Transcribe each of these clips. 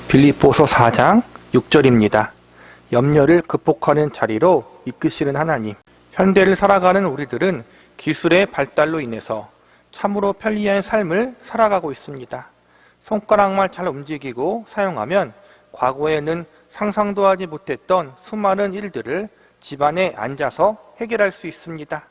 빌립보서 4장 6절입니다. 염려를 극복하는 자리로 이끄시는 하나님. 현대를 살아가는 우리들은 기술의 발달로 인해서 참으로 편리한 삶을 살아가고 있습니다. 손가락만 잘 움직이고 사용하면 과거에는 상상도 하지 못했던 수많은 일들을 집안에 앉아서 해결할 수 있습니다.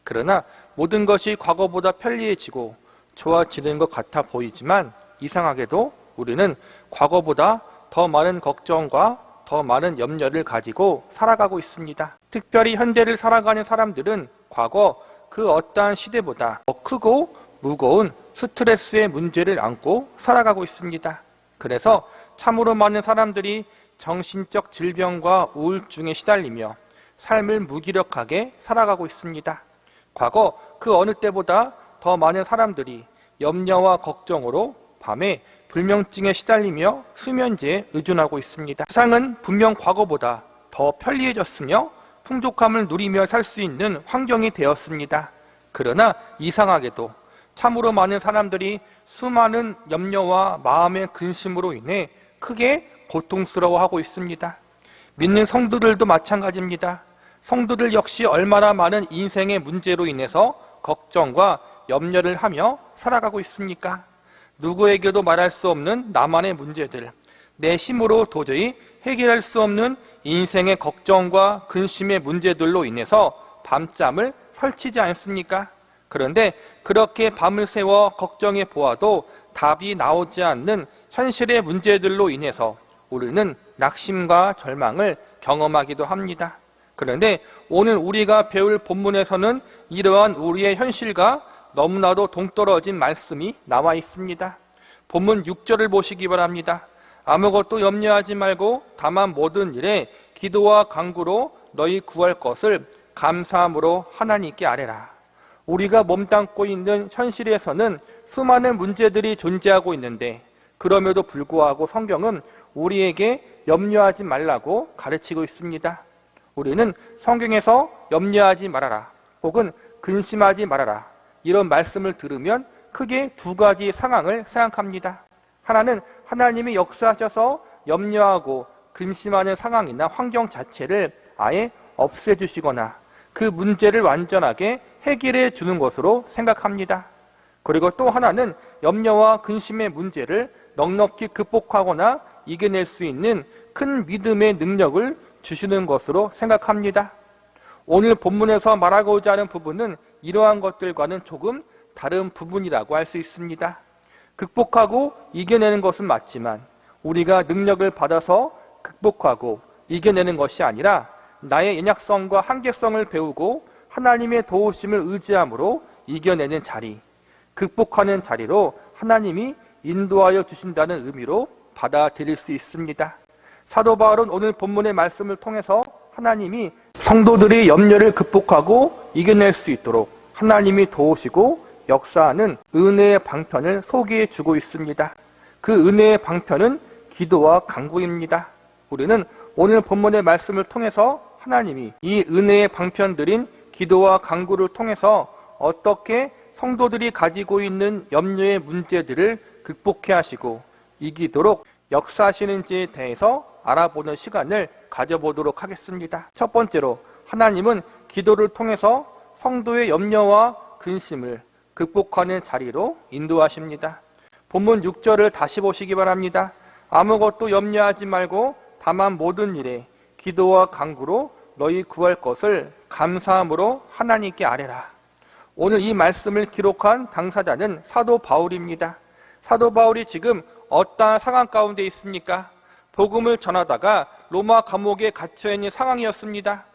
그러나 모든 것이 과거보다 편리해지고 좋아지는 것 같아 보이지만 이상하게도 우리는 과거보다 더 많은 걱정과 더 많은 염려를 가지고 살아가고 있습니다. 특별히 현대를 살아가는 사람들은 과거 그 어떠한 시대보다 더 크고 무거운 스트레스의 문제를 안고 살아가고 있습니다. 그래서 참으로 많은 사람들이 정신적 질병과 우울증에 시달리며 삶을 무기력하게 살아가고 있습니다. 과거 그 어느 때보다 더 많은 사람들이 염려와 걱정으로 밤에 불면증에 시달리며 수면제에 의존하고 있습니다. 세상은 분명 과거보다 더 편리해졌으며 풍족함을 누리며 살 수 있는 환경이 되었습니다. 그러나 이상하게도 참으로 많은 사람들이 수많은 염려와 마음의 근심으로 인해 크게 고통스러워하고 있습니다. 믿는 성도들도 마찬가지입니다. 성도들 역시 얼마나 많은 인생의 문제로 인해서 걱정과 염려를 하며 살아가고 있습니까? 누구에게도 말할 수 없는 나만의 문제들, 내 힘으로 도저히 해결할 수 없는 인생의 걱정과 근심의 문제들로 인해서 밤잠을 설치지 않습니까? 그런데 그렇게 밤을 새워 걱정해 보아도 답이 나오지 않는 현실의 문제들로 인해서 우리는 낙심과 절망을 경험하기도 합니다. 그런데 오늘 우리가 배울 본문에서는 이러한 우리의 현실과 너무나도 동떨어진 말씀이 나와 있습니다. 본문 6절을 보시기 바랍니다. 아무것도 염려하지 말고 다만 모든 일에 기도와 간구로 너희 구할 것을 감사함으로 하나님께 아뢰라. 우리가 몸담고 있는 현실에서는 수많은 문제들이 존재하고 있는데 그럼에도 불구하고 성경은 우리에게 염려하지 말라고 가르치고 있습니다. 우리는 성경에서 염려하지 말아라 혹은 근심하지 말아라 이런 말씀을 들으면 크게 두 가지 상황을 생각합니다. 하나는 하나님이 역사하셔서 염려하고 근심하는 상황이나 환경 자체를 아예 없애주시거나 그 문제를 완전하게 해결해 주는 것으로 생각합니다. 그리고 또 하나는 염려와 근심의 문제를 넉넉히 극복하거나 이겨낼 수 있는 큰 믿음의 능력을 주시는 것으로 생각합니다. 오늘 본문에서 말하고자 하는 부분은 이러한 것들과는 조금 다른 부분이라고 할 수 있습니다. 극복하고 이겨내는 것은 맞지만 우리가 능력을 받아서 극복하고 이겨내는 것이 아니라 나의 연약성과 한계성을 배우고 하나님의 도우심을 의지함으로 이겨내는 자리, 극복하는 자리로 하나님이 인도하여 주신다는 의미로 받아들일 수 있습니다. 사도 바울은 오늘 본문의 말씀을 통해서 하나님이 성도들이 염려를 극복하고 이겨낼 수 있도록 하나님이 도우시고 역사하는 은혜의 방편을 소개해 주고 있습니다. 그 은혜의 방편은 기도와 간구입니다. 우리는 오늘 본문의 말씀을 통해서 하나님이 이 은혜의 방편들인 기도와 간구를 통해서 어떻게 성도들이 가지고 있는 염려의 문제들을 극복해 하시고 이기도록 역사하시는지에 대해서 알아보는 시간을 가져보도록 하겠습니다. 첫 번째로 하나님은 기도를 통해서 성도의 염려와 근심을 극복하는 자리로 인도하십니다. 본문 6절을 다시 보시기 바랍니다. 아무것도 염려하지 말고 다만 모든 일에 기도와 간구로 너희 구할 것을 감사함으로 하나님께 아뢰라. 오늘 이 말씀을 기록한 당사자는 사도 바울입니다. 사도 바울이 지금 어떠한 상황 가운데 있습니까? 복음을 전하다가 로마 감옥에 갇혀있는 상황이었습니다.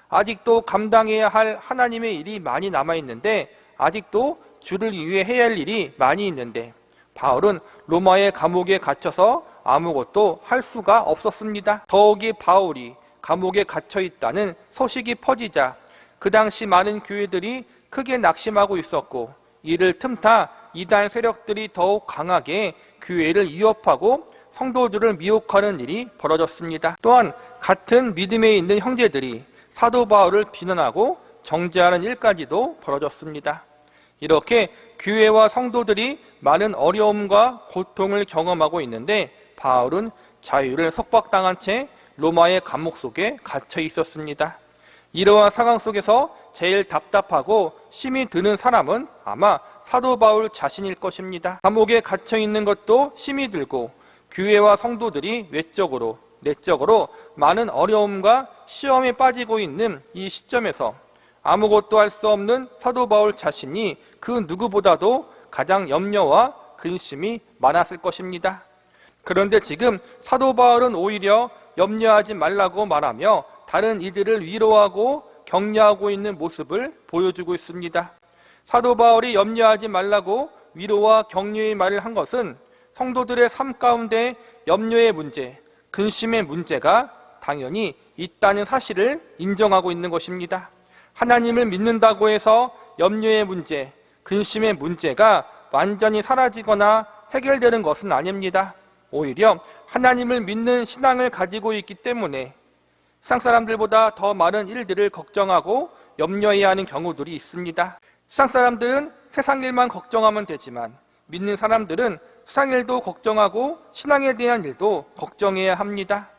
아직도 감당해야 할 하나님의 일이 많이 남아있는데 아직도 주를 위해 해야 할 일이 많이 있는데 바울은 로마의 감옥에 갇혀서 아무것도 할 수가 없었습니다. 더욱이 바울이 감옥에 갇혀있다는 소식이 퍼지자 그 당시 많은 교회들이 크게 낙심하고 있었고 이를 틈타 이단 세력들이 더욱 강하게 교회를 위협하고 성도들을 미혹하는 일이 벌어졌습니다. 또한 같은 믿음에 있는 형제들이 사도 바울을 비난하고 정죄하는 일까지도 벌어졌습니다. 이렇게 교회와 성도들이 많은 어려움과 고통을 경험하고 있는데 바울은 자유를 속박당한 채 로마의 감옥 속에 갇혀 있었습니다. 이러한 상황 속에서 제일 답답하고 심이 드는 사람은 아마 사도 바울 자신일 것입니다. 감옥에 갇혀 있는 것도 심이 들고 교회와 성도들이 외적으로 내적으로 많은 어려움과 시험에 빠지고 있는 이 시점에서 아무것도 할 수 없는 사도 바울 자신이 그 누구보다도 가장 염려와 근심이 많았을 것입니다. 그런데 지금 사도 바울은 오히려 염려하지 말라고 말하며 다른 이들을 위로하고 격려하고 있는 모습을 보여주고 있습니다. 사도 바울이 염려하지 말라고 위로와 격려의 말을 한 것은 성도들의 삶 가운데 염려의 문제, 근심의 문제가 당연히 있다는 사실을 인정하고 있는 것입니다. 하나님을 믿는다고 해서 염려의 문제, 근심의 문제가 완전히 사라지거나 해결되는 것은 아닙니다. 오히려 하나님을 믿는 신앙을 가지고 있기 때문에 세상 사람들보다 더 많은 일들을 걱정하고 염려해야 하는 경우들이 있습니다. 세상 사람들은 세상 일만 걱정하면 되지만 믿는 사람들은 세상 일도 걱정하고 신앙에 대한 일도 걱정해야 합니다.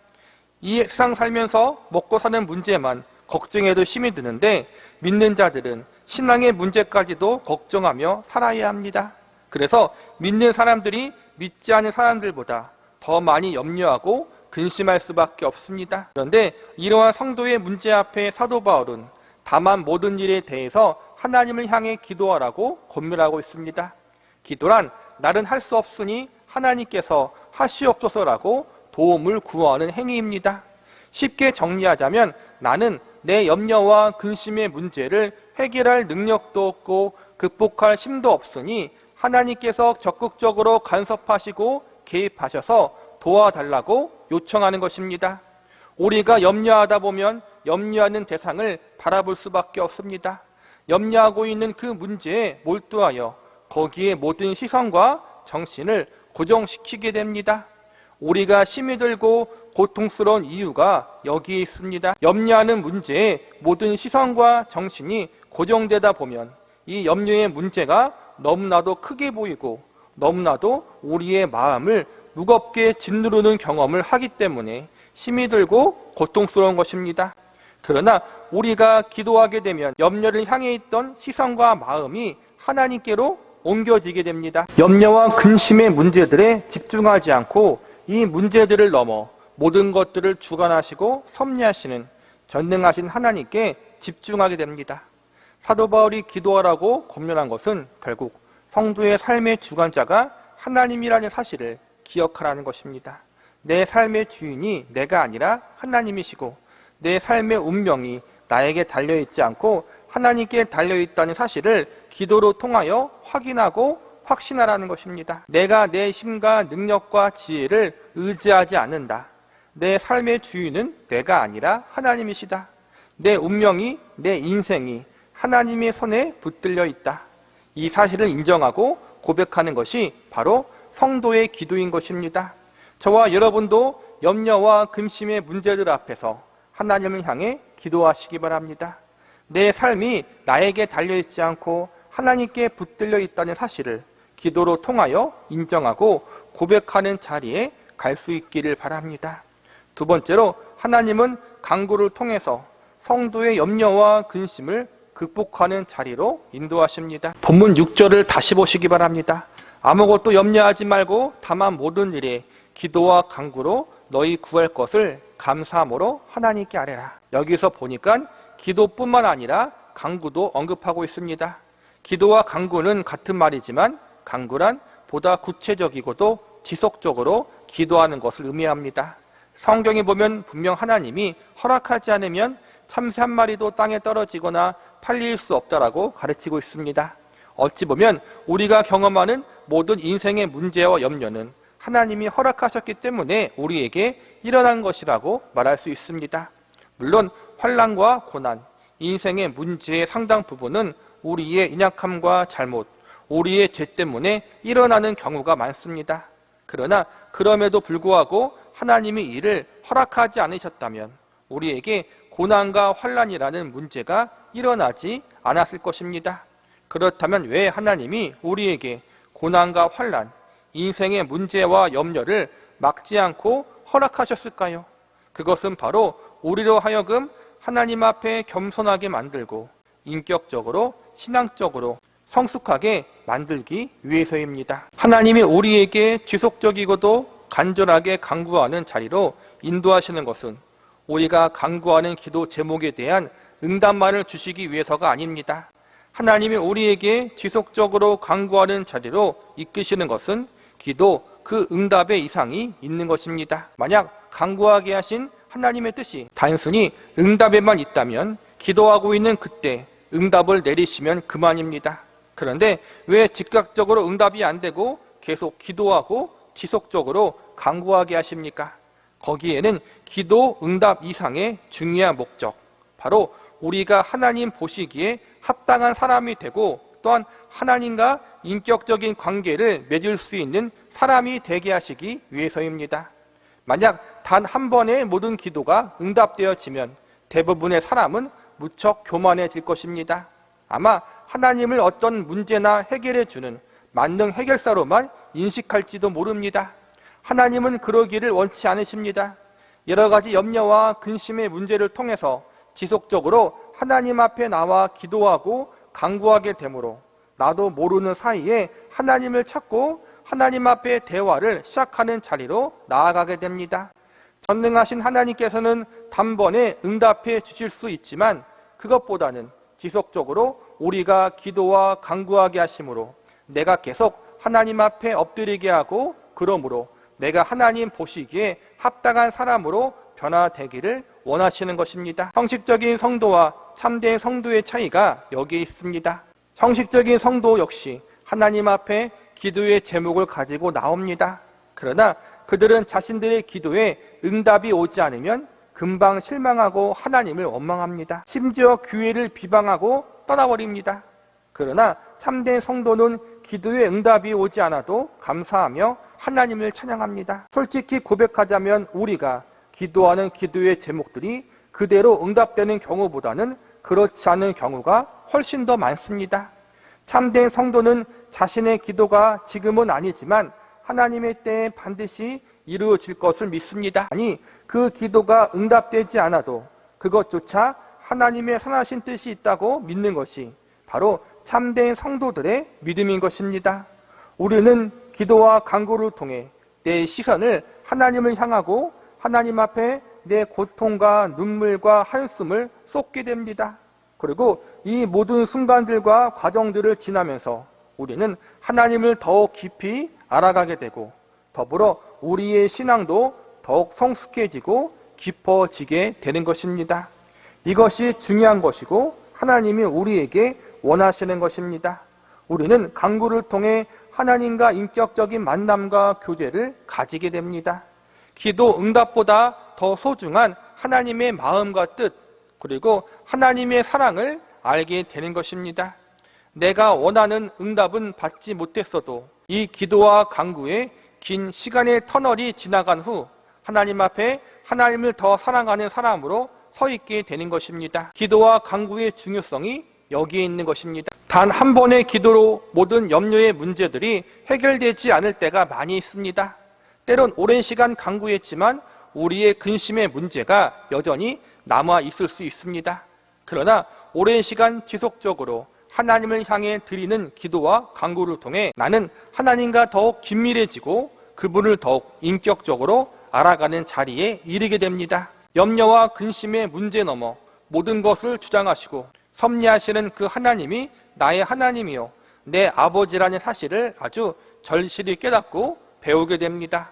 이 세상 살면서 먹고 사는 문제만 걱정해도 힘이 드는데 믿는 자들은 신앙의 문제까지도 걱정하며 살아야 합니다. 그래서 믿는 사람들이 믿지 않은 사람들보다 더 많이 염려하고 근심할 수밖에 없습니다. 그런데 이러한 성도의 문제 앞에 사도 바울은 다만 모든 일에 대해서 하나님을 향해 기도하라고 권면하고 있습니다. 기도란 나는 할 수 없으니 하나님께서 하시옵소서라고 도움을 구하는 행위입니다. 쉽게 정리하자면 나는 내 염려와 근심의 문제를 해결할 능력도 없고 극복할 힘도 없으니 하나님께서 적극적으로 간섭하시고 개입하셔서 도와달라고 요청하는 것입니다. 우리가 염려하다 보면 염려하는 대상을 바라볼 수밖에 없습니다. 염려하고 있는 그 문제에 몰두하여 거기에 모든 시선과 정신을 고정시키게 됩니다. 우리가 힘이 들고 고통스러운 이유가 여기에 있습니다. 염려하는 문제에 모든 시선과 정신이 고정되다 보면 이 염려의 문제가 너무나도 크게 보이고 너무나도 우리의 마음을 무겁게 짓누르는 경험을 하기 때문에 힘이 들고 고통스러운 것입니다. 그러나 우리가 기도하게 되면 염려를 향해 있던 시선과 마음이 하나님께로 옮겨지게 됩니다. 염려와 근심의 문제들에 집중하지 않고 이 문제들을 넘어 모든 것들을 주관하시고 섭리하시는 전능하신 하나님께 집중하게 됩니다. 사도 바울이 기도하라고 권면한 것은 결국 성도의 삶의 주관자가 하나님이라는 사실을 기억하라는 것입니다. 내 삶의 주인이 내가 아니라 하나님이시고 내 삶의 운명이 나에게 달려있지 않고 하나님께 달려있다는 사실을 기도로 통하여 확인하고 확신하라는 것입니다. 내가 내 힘과 능력과 지혜를 의지하지 않는다. 내 삶의 주인은 내가 아니라 하나님이시다. 내 운명이, 내 인생이 하나님의 손에 붙들려 있다. 이 사실을 인정하고 고백하는 것이 바로 성도의 기도인 것입니다. 저와 여러분도 염려와 근심의 문제들 앞에서 하나님을 향해 기도하시기 바랍니다. 내 삶이 나에게 달려있지 않고 하나님께 붙들려 있다는 사실을 기도로 통하여 인정하고 고백하는 자리에 갈 수 있기를 바랍니다. 두 번째로 하나님은 간구를 통해서 성도의 염려와 근심을 극복하는 자리로 인도하십니다. 본문 6절을 다시 보시기 바랍니다. 아무것도 염려하지 말고 다만 모든 일에 기도와 간구로 너희 구할 것을 감사함으로 하나님께 아뢰라. 여기서 보니까 기도뿐만 아니라 간구도 언급하고 있습니다. 기도와 간구는 같은 말이지만 간구란 보다 구체적이고도 지속적으로 기도하는 것을 의미합니다. 성경에 보면 분명 하나님이 허락하지 않으면 참새 한 마리도 땅에 떨어지거나 팔릴 수 없다라고 가르치고 있습니다. 어찌 보면 우리가 경험하는 모든 인생의 문제와 염려는 하나님이 허락하셨기 때문에 우리에게 일어난 것이라고 말할 수 있습니다. 물론 환난과 고난, 인생의 문제의 상당 부분은 우리의 연약함과 잘못, 우리의 죄 때문에 일어나는 경우가 많습니다. 그러나 그럼에도 불구하고 하나님이 이를 허락하지 않으셨다면 우리에게 고난과 환난이라는 문제가 일어나지 않았을 것입니다. 그렇다면 왜 하나님이 우리에게 고난과 환난, 인생의 문제와 염려를 막지 않고 허락하셨을까요? 그것은 바로 우리로 하여금 하나님 앞에 겸손하게 만들고 인격적으로 신앙적으로 성숙하게 만들기 위해서입니다. 하나님이 우리에게 지속적이고도 간절하게 간구하는 자리로 인도하시는 것은 우리가 간구하는 기도 제목에 대한 응답만을 주시기 위해서가 아닙니다. 하나님이 우리에게 지속적으로 간구하는 자리로 이끄시는 것은 기도 그 응답의 이상이 있는 것입니다. 만약 간구하게 하신 하나님의 뜻이 단순히 응답에만 있다면 기도하고 있는 그때 응답을 내리시면 그만입니다. 그런데 왜 즉각적으로 응답이 안 되고 계속 기도하고 지속적으로 간구하게 하십니까? 거기에는 기도 응답 이상의 중요한 목적, 바로 우리가 하나님 보시기에 합당한 사람이 되고 또한 하나님과 인격적인 관계를 맺을 수 있는 사람이 되게 하시기 위해서입니다. 만약 단 한 번의 모든 기도가 응답되어지면 대부분의 사람은 무척 교만해질 것입니다. 아마 하나님을 어떤 문제나 해결해 주는 만능 해결사로만 인식할지도 모릅니다. 하나님은 그러기를 원치 않으십니다. 여러 가지 염려와 근심의 문제를 통해서 지속적으로 하나님 앞에 나와 기도하고 간구하게 되므로 나도 모르는 사이에 하나님을 찾고 하나님 앞에 대화를 시작하는 자리로 나아가게 됩니다. 전능하신 하나님께서는 단번에 응답해 주실 수 있지만 그것보다는 지속적으로 우리가 기도와 간구하게 하심으로 내가 계속 하나님 앞에 엎드리게 하고 그러므로 내가 하나님 보시기에 합당한 사람으로 변화되기를 원하시는 것입니다. 형식적인 성도와 참된 성도의 차이가 여기에 있습니다. 형식적인 성도 역시 하나님 앞에 기도의 제목을 가지고 나옵니다. 그러나 그들은 자신들의 기도에 응답이 오지 않으면 금방 실망하고 하나님을 원망합니다. 심지어 교회를 비방하고 떠나버립니다. 그러나 참된 성도는 기도에 응답이 오지 않아도 감사하며 하나님을 찬양합니다. 솔직히 고백하자면 우리가 기도하는 기도의 제목들이 그대로 응답되는 경우보다는 그렇지 않은 경우가 훨씬 더 많습니다. 참된 성도는 자신의 기도가 지금은 아니지만 하나님의 때에 반드시 이루어질 것을 믿습니다. 아니, 그 기도가 응답되지 않아도 그것조차 하나님의 선하신 뜻이 있다고 믿는 것이 바로 참된 성도들의 믿음인 것입니다. 우리는 기도와 간구를 통해 내 시선을 하나님을 향하고 하나님 앞에 내 고통과 눈물과 한숨을 쏟게 됩니다. 그리고 이 모든 순간들과 과정들을 지나면서 우리는 하나님을 더욱 깊이 알아가게 되고 더불어 우리의 신앙도 더욱 성숙해지고 깊어지게 되는 것입니다. 이것이 중요한 것이고 하나님이 우리에게 원하시는 것입니다. 우리는 간구를 통해 하나님과 인격적인 만남과 교제를 가지게 됩니다. 기도 응답보다 더 소중한 하나님의 마음과 뜻, 그리고 하나님의 사랑을 알게 되는 것입니다. 내가 원하는 응답은 받지 못했어도 이 기도와 간구에 긴 시간의 터널이 지나간 후 하나님 앞에 하나님을 더 사랑하는 사람으로 서 있게 되는 것입니다. 기도와 간구의 중요성이 여기에 있는 것입니다. 단 한 번의 기도로 모든 염려의 문제들이 해결되지 않을 때가 많이 있습니다. 때론 오랜 시간 간구했지만 우리의 근심의 문제가 여전히 남아 있을 수 있습니다. 그러나 오랜 시간 지속적으로 하나님을 향해 드리는 기도와 간구를 통해 나는 하나님과 더욱 긴밀해지고 그분을 더욱 인격적으로 알아가는 자리에 이르게 됩니다. 염려와 근심의 문제 넘어 모든 것을 주장하시고 섭리하시는 그 하나님이 나의 하나님이요 내 아버지라는 사실을 아주 절실히 깨닫고 배우게 됩니다.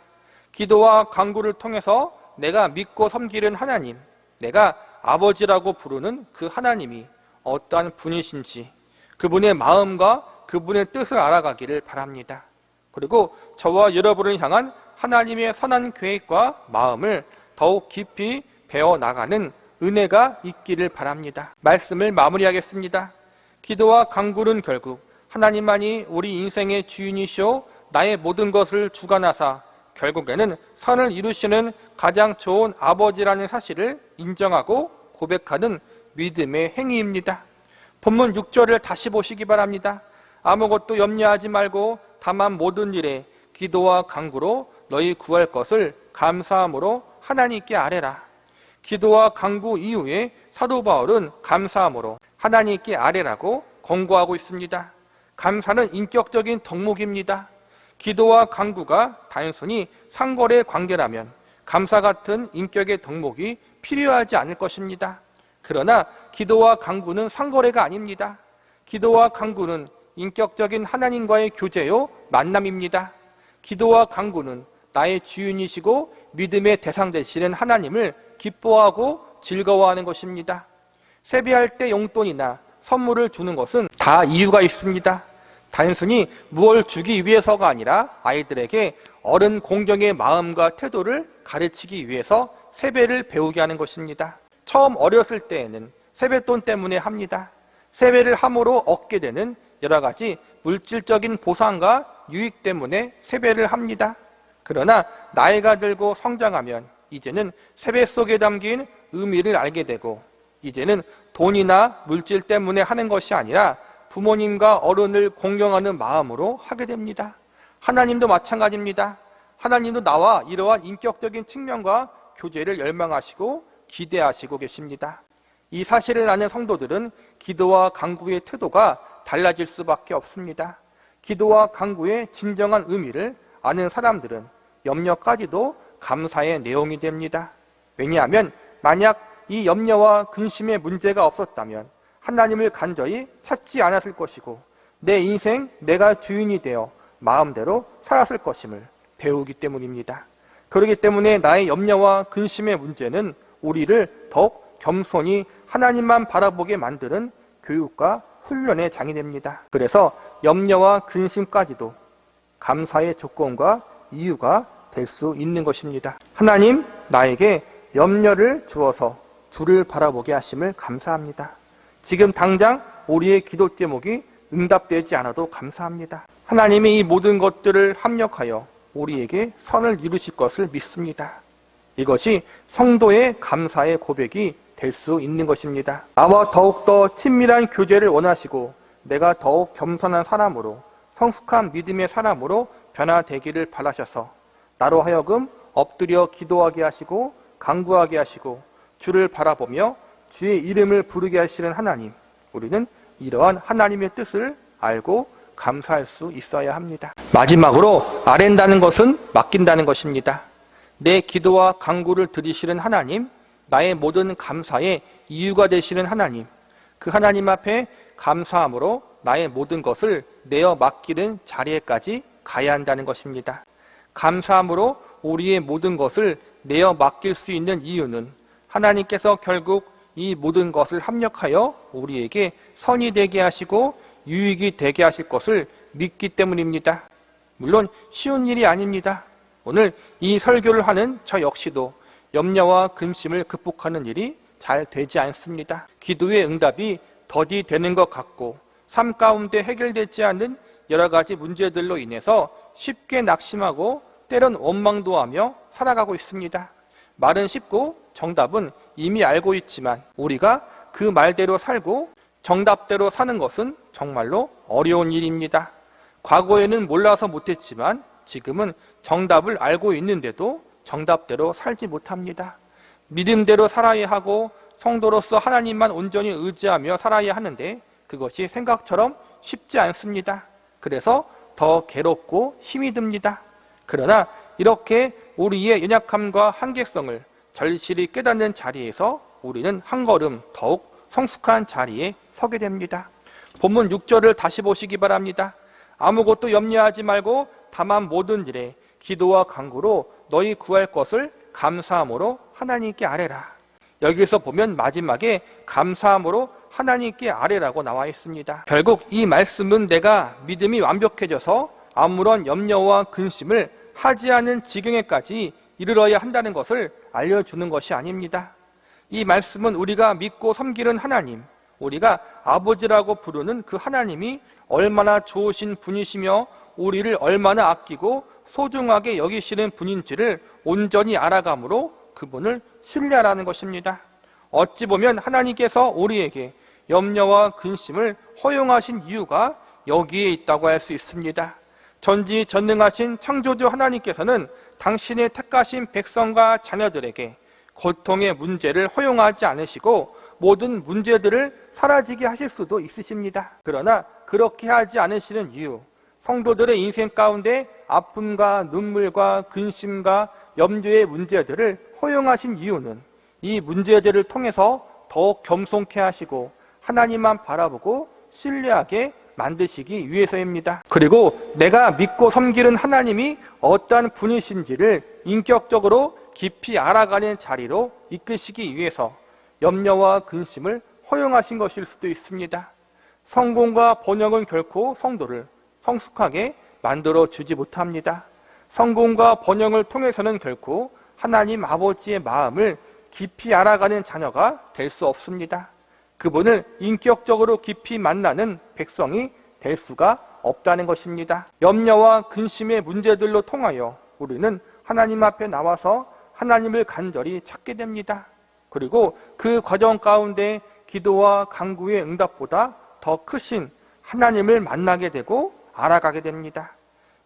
기도와 간구를 통해서 내가 믿고 섬기는 하나님, 내가 아버지라고 부르는 그 하나님이 어떠한 분이신지 그분의 마음과 그분의 뜻을 알아가기를 바랍니다. 그리고 저와 여러분을 향한 하나님의 선한 계획과 마음을 더욱 깊이 배워나가는 은혜가 있기를 바랍니다. 말씀을 마무리하겠습니다. 기도와 간구는 결국 하나님만이 우리 인생의 주인이시오 나의 모든 것을 주관하사 결국에는 선을 이루시는 가장 좋은 아버지라는 사실을 인정하고 고백하는 믿음의 행위입니다. 본문 6절을 다시 보시기 바랍니다. 아무것도 염려하지 말고 다만 모든 일에 기도와 간구로 너희 구할 것을 감사함으로 하나님께 아뢰라. 기도와 간구 이후에 사도 바울은 감사함으로 하나님께 아뢰라고 권고하고 있습니다. 감사는 인격적인 덕목입니다. 기도와 간구가 단순히 상거래 관계라면 감사 같은 인격의 덕목이 필요하지 않을 것입니다. 그러나 기도와 간구는 상거래가 아닙니다. 기도와 간구는 인격적인 하나님과의 교제요 만남입니다. 기도와 간구는 나의 주인이시고 믿음의 대상 되시는 하나님을 기뻐하고 즐거워하는 것입니다. 세배할 때 용돈이나 선물을 주는 것은 다 이유가 있습니다. 단순히 무엇을 주기 위해서가 아니라 아이들에게 어른 공경의 마음과 태도를 가르치기 위해서 세배를 배우게 하는 것입니다. 처음 어렸을 때에는 세뱃돈 때문에 합니다. 세배를 함으로 얻게 되는 여러 가지 물질적인 보상과 유익 때문에 세배를 합니다. 그러나 나이가 들고 성장하면 이제는 세배 속에 담긴 의미를 알게 되고 이제는 돈이나 물질 때문에 하는 것이 아니라 부모님과 어른을 공경하는 마음으로 하게 됩니다. 하나님도 마찬가지입니다. 하나님도 나와 이러한 인격적인 측면과 교제를 열망하시고 기대하시고 계십니다. 이 사실을 아는 성도들은 기도와 간구의 태도가 달라질 수밖에 없습니다. 기도와 간구의 진정한 의미를 아는 사람들은 염려까지도 감사의 내용이 됩니다. 왜냐하면 만약 이 염려와 근심의 문제가 없었다면 하나님을 간절히 찾지 않았을 것이고 내 인생 내가 주인이 되어 마음대로 살았을 것임을 배우기 때문입니다. 그렇기 때문에 나의 염려와 근심의 문제는 우리를 더욱 겸손히 하나님만 바라보게 만드는 교육과 훈련의 장이 됩니다. 그래서 염려와 근심까지도 감사의 조건과 이유가 될 수 있는 것입니다. 하나님, 나에게 염려를 주어서 주를 바라보게 하심을 감사합니다. 지금 당장 우리의 기도 제목이 응답되지 않아도 감사합니다. 하나님이 이 모든 것들을 합력하여 우리에게 선을 이루실 것을 믿습니다. 이것이 성도의 감사의 고백이 될 수 있는 것입니다. 나와 더욱더 친밀한 교제를 원하시고 내가 더욱 겸손한 사람으로 성숙한 믿음의 사람으로 변화되기를 바라셔서 나로 하여금 엎드려 기도하게 하시고 간구하게 하시고 주를 바라보며 주의 이름을 부르게 하시는 하나님, 우리는 이러한 하나님의 뜻을 알고 감사할 수 있어야 합니다. 마지막으로 아랜다는 것은 맡긴다는 것입니다. 내 기도와 간구를 들으시는 하나님, 나의 모든 감사의 이유가 되시는 하나님, 그 하나님 앞에 감사함으로 나의 모든 것을 내어 맡기는 자리에까지 가야 한다는 것입니다. 감사함으로 우리의 모든 것을 내어 맡길 수 있는 이유는 하나님께서 결국 이 모든 것을 합력하여 우리에게 선이 되게 하시고 유익이 되게 하실 것을 믿기 때문입니다. 물론 쉬운 일이 아닙니다. 오늘 이 설교를 하는 저 역시도 염려와 근심을 극복하는 일이 잘 되지 않습니다. 기도의 응답이 더디 되는 것 같고 삶 가운데 해결되지 않는 여러 가지 문제들로 인해서 쉽게 낙심하고 때론 원망도 하며 살아가고 있습니다. 말은 쉽고 정답은 이미 알고 있지만 우리가 그 말대로 살고 정답대로 사는 것은 정말로 어려운 일입니다. 과거에는 몰라서 못했지만 지금은 정답을 알고 있는데도 정답대로 살지 못합니다. 믿음대로 살아야 하고 성도로서 하나님만 온전히 의지하며 살아야 하는데 그것이 생각처럼 쉽지 않습니다. 그래서 더 괴롭고 힘이 듭니다. 그러나 이렇게 우리의 연약함과 한계성을 절실히 깨닫는 자리에서 우리는 한 걸음 더욱 성숙한 자리에 서게 됩니다. 본문 6절을 다시 보시기 바랍니다. 아무것도 염려하지 말고 다만 모든 일에 기도와 간구로 너희 구할 것을 감사함으로 하나님께 아뢰라. 여기서 보면 마지막에 감사함으로 하나님께 아뢰라고 나와 있습니다. 결국 이 말씀은 내가 믿음이 완벽해져서 아무런 염려와 근심을 하지 않은 지경에까지 이르러야 한다는 것을 알려주는 것이 아닙니다. 이 말씀은 우리가 믿고 섬기는 하나님, 우리가 아버지라고 부르는 그 하나님이 얼마나 좋으신 분이시며 우리를 얼마나 아끼고 소중하게 여기시는 분인지를 온전히 알아감으로 그분을 신뢰하라는 것입니다. 어찌 보면 하나님께서 우리에게 염려와 근심을 허용하신 이유가 여기에 있다고 할 수 있습니다. 전지전능하신 창조주 하나님께서는 당신의 택하신 백성과 자녀들에게 고통의 문제를 허용하지 않으시고 모든 문제들을 사라지게 하실 수도 있으십니다. 그러나 그렇게 하지 않으시는 이유, 성도들의 인생 가운데 아픔과 눈물과 근심과 염려의 문제들을 허용하신 이유는 이 문제들을 통해서 더욱 겸손케 하시고 하나님만 바라보고 신뢰하게 만드시기 위해서입니다. 그리고 내가 믿고 섬기는 하나님이 어떠한 분이신지를 인격적으로 깊이 알아가는 자리로 이끄시기 위해서 염려와 근심을 허용하신 것일 수도 있습니다. 성공과 번영은 결코 성도를 성숙하게 만들어 주지 못합니다. 성공과 번영을 통해서는 결코 하나님 아버지의 마음을 깊이 알아가는 자녀가 될 수 없습니다. 그분을 인격적으로 깊이 만나는 백성이 될 수가 없다는 것입니다. 염려와 근심의 문제들로 통하여 우리는 하나님 앞에 나와서 하나님을 간절히 찾게 됩니다. 그리고 그 과정 가운데 기도와 간구의 응답보다 더 크신 하나님을 만나게 되고 알아가게 됩니다.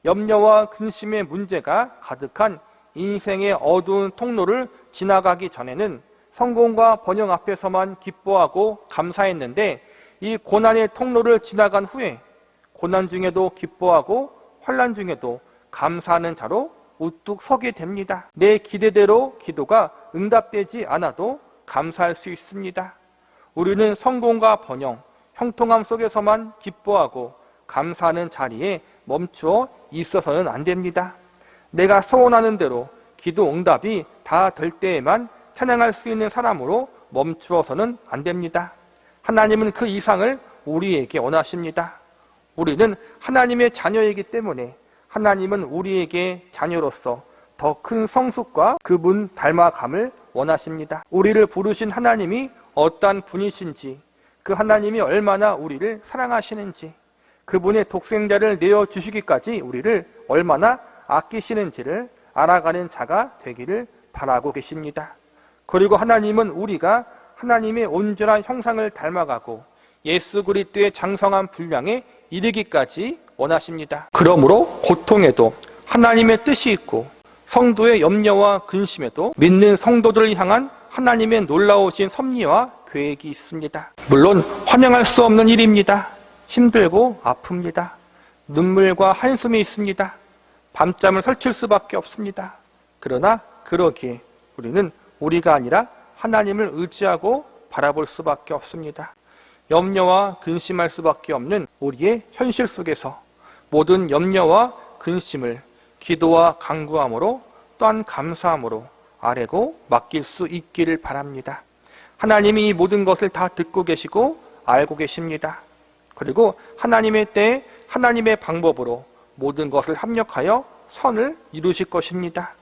염려와 근심의 문제가 가득한 인생의 어두운 통로를 지나가기 전에는 성공과 번영 앞에서만 기뻐하고 감사했는데 이 고난의 통로를 지나간 후에 고난 중에도 기뻐하고 환난 중에도 감사하는 자로 우뚝 서게 됩니다. 내 기대대로 기도가 응답되지 않아도 감사할 수 있습니다. 우리는 성공과 번영, 형통함 속에서만 기뻐하고 감사하는 자리에 멈추어 있어서는 안 됩니다. 내가 소원하는 대로 기도 응답이 다 될 때에만 찬양할 수 있는 사람으로 멈추어서는 안 됩니다. 하나님은 그 이상을 우리에게 원하십니다. 우리는 하나님의 자녀이기 때문에 하나님은 우리에게 자녀로서 더 큰 성숙과 그분 닮아감을 원하십니다. 우리를 부르신 하나님이 어떠한 분이신지, 그 하나님이 얼마나 우리를 사랑하시는지, 그분의 독생자를 내어주시기까지 우리를 얼마나 아끼시는지를 알아가는 자가 되기를 바라고 계십니다. 그리고 하나님은 우리가 하나님의 온전한 형상을 닮아가고 예수 그리스도의 장성한 분량에 이르기까지 원하십니다. 그러므로 고통에도 하나님의 뜻이 있고 성도의 염려와 근심에도 믿는 성도들을 향한 하나님의 놀라우신 섭리와 계획이 있습니다. 물론 환영할 수 없는 일입니다. 힘들고 아픕니다. 눈물과 한숨이 있습니다. 밤잠을 설칠 수밖에 없습니다. 그러나 그러기에 우리는 우리가 아니라 하나님을 의지하고 바라볼 수밖에 없습니다. 염려와 근심할 수밖에 없는 우리의 현실 속에서 모든 염려와 근심을 기도와 간구함으로 또한 감사함으로 아뢰고 맡길 수 있기를 바랍니다. 하나님이 이 모든 것을 다 듣고 계시고 알고 계십니다. 그리고 하나님의 때에 하나님의 방법으로 모든 것을 합력하여 선을 이루실 것입니다.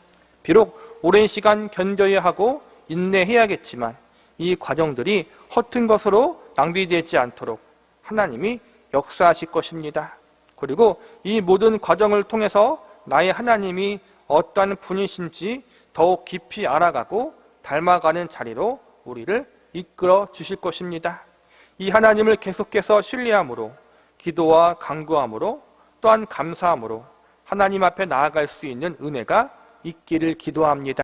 비록 오랜 시간 견뎌야 하고 인내해야겠지만 이 과정들이 허튼 것으로 낭비되지 않도록 하나님이 역사하실 것입니다. 그리고 이 모든 과정을 통해서 나의 하나님이 어떠한 분이신지 더욱 깊이 알아가고 닮아가는 자리로 우리를 이끌어 주실 것입니다. 이 하나님을 계속해서 신뢰함으로 기도와 간구함으로 또한 감사함으로 하나님 앞에 나아갈 수 있는 은혜가 있기를 기도합니다.